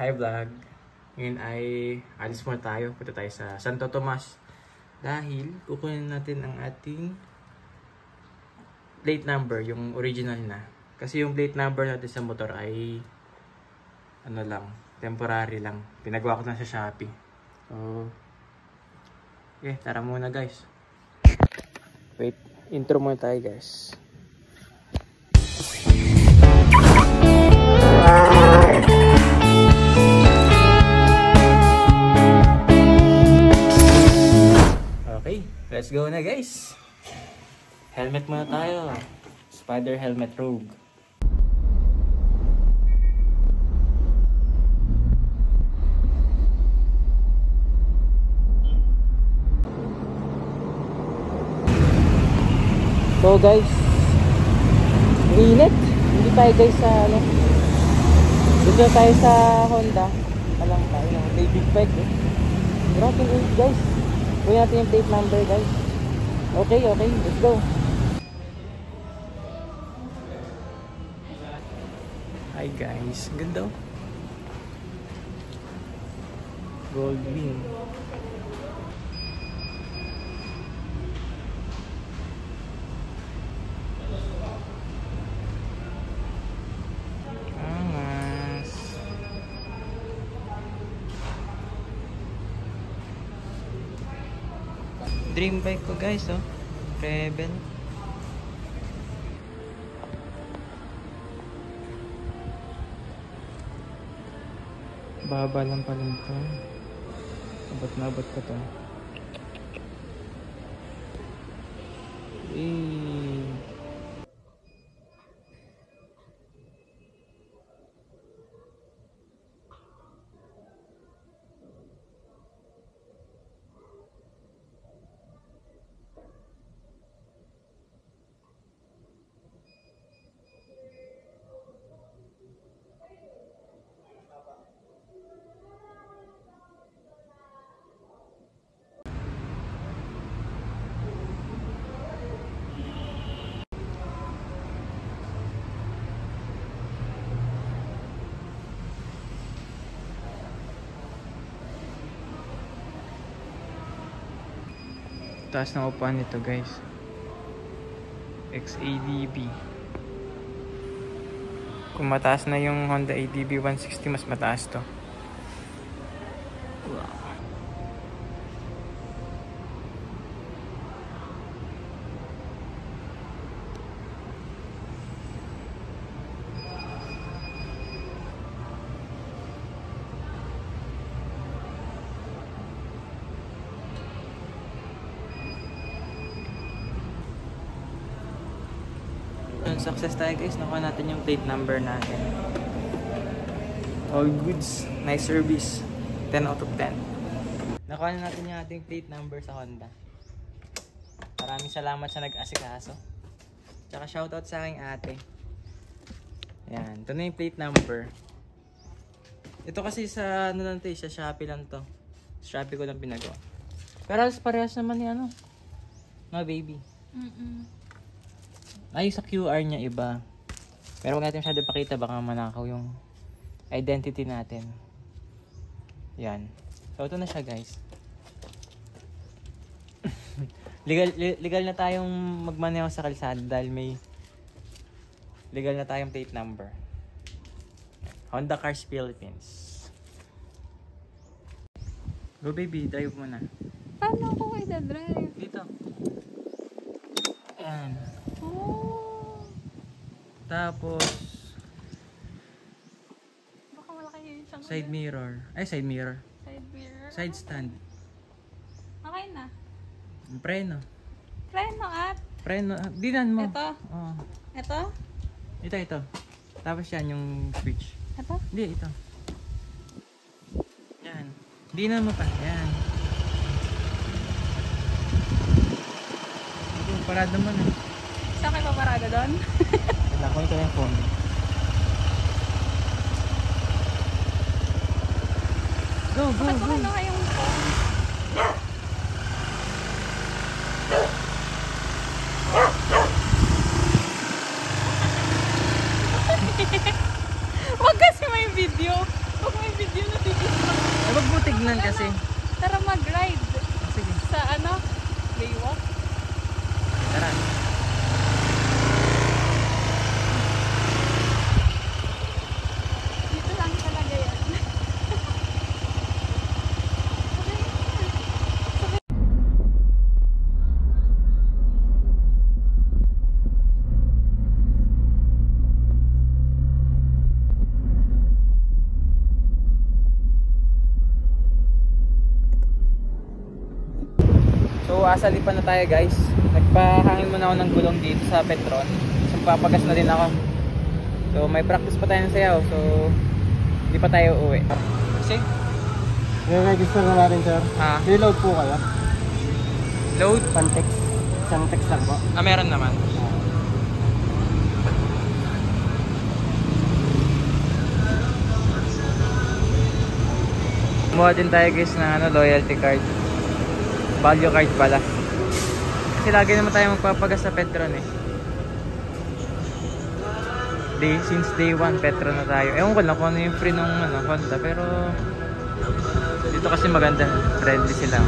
Hi vlog! Ngayon ay alis muna tayo. Punta tayo sa Santo Tomas. Dahil kukunin natin ang ating plate number, yung original na. Kasi yung plate number natin sa motor ay ano lang, temporary lang. Pinagawa ko na sa Shopee. So, okay, tara muna guys. Wait, intro muna tayo guys. Okay, let's go na guys. Helmet muna tayo. Spider helmet Rogue. So guys, init. Hindi tayo guys sa ano. Dito tayo sa Honda. Alam tayo, may big bike eh. Grabe init guys. Kunin natin yung plate number guys. Okay, let's go. Hi guys, ganda oh. Gold wing. Dream bike ko guys oh. Rebel. Baba lang pala ito. Abot na abot ko to. Taas ng upuan nito guys. XADB. Kung mataas na yung Honda ADB 160, mas mataas to. Wow. Success tayo guys, nakuha natin yung plate number natin. All goods, nice service, 10 out of 10. Nakuha na natin yung ating plate number sa Honda. Maraming salamat sa nag-asikaso. Tsaka shoutout sa aking ate. Ayan, ito na yung plate number. Ito kasi sa ano lang to, sa Shopee lang to. Shopee ko lang pinagawa. Pero parehas naman ni ano, no baby. Ay, sa QR niya iba. Pero huwag natin masyado pakita, baka manakaw yung identity natin. Yan. So, ito na siya guys. legal na tayong magmaneho sa kalsada dahil may legal na tayong plate number. Honda Cars Philippines. Go baby, drive mo na. Paano ako i-drive? Dito. Ayan. Oh. Tapos Baka malaki yung siyang side mirror. Ay, side mirror. Side mirror. Side stand. Okay na. Preno. Preno at? Preno. Dinan mo. Ito? Oo. Ito? Ito. Tapos yan yung switch. Ito? Hindi, ito. Yan. Dinan mo pa. Yan. Ito, parada mo na. Saan kayo paparada doon? Nakuha ko yung phone. Go. Bakit mo kinuha yung phone? Wag kasi may video. Wag may video. tignan kasi. Tara mag-ride. Sige, Sa ano? Baywalk. tara. Dito lang talaga yan. So asalipan na tayo guys. Nagpahangin muna ako ng gulong dito sa Petron. So papagas na din ako. So may practice pa tayo ng sayaw. So hindi pa tayo uuwi. Kasi? I-register na natin, sir. Ha? Reload po kayo. Load? Pan-text. Isang text lang po. Ah, meron naman. Kumuha din tayo guys na ano, loyalty card. Value card pala. Kasi lagi naman tayo magpapagas sa Petron eh. Since day 1 Petron na tayo. Ewan ko lang kung ano yung free ng ano, Honda. Pero dito kasi maganda. Friendly sila.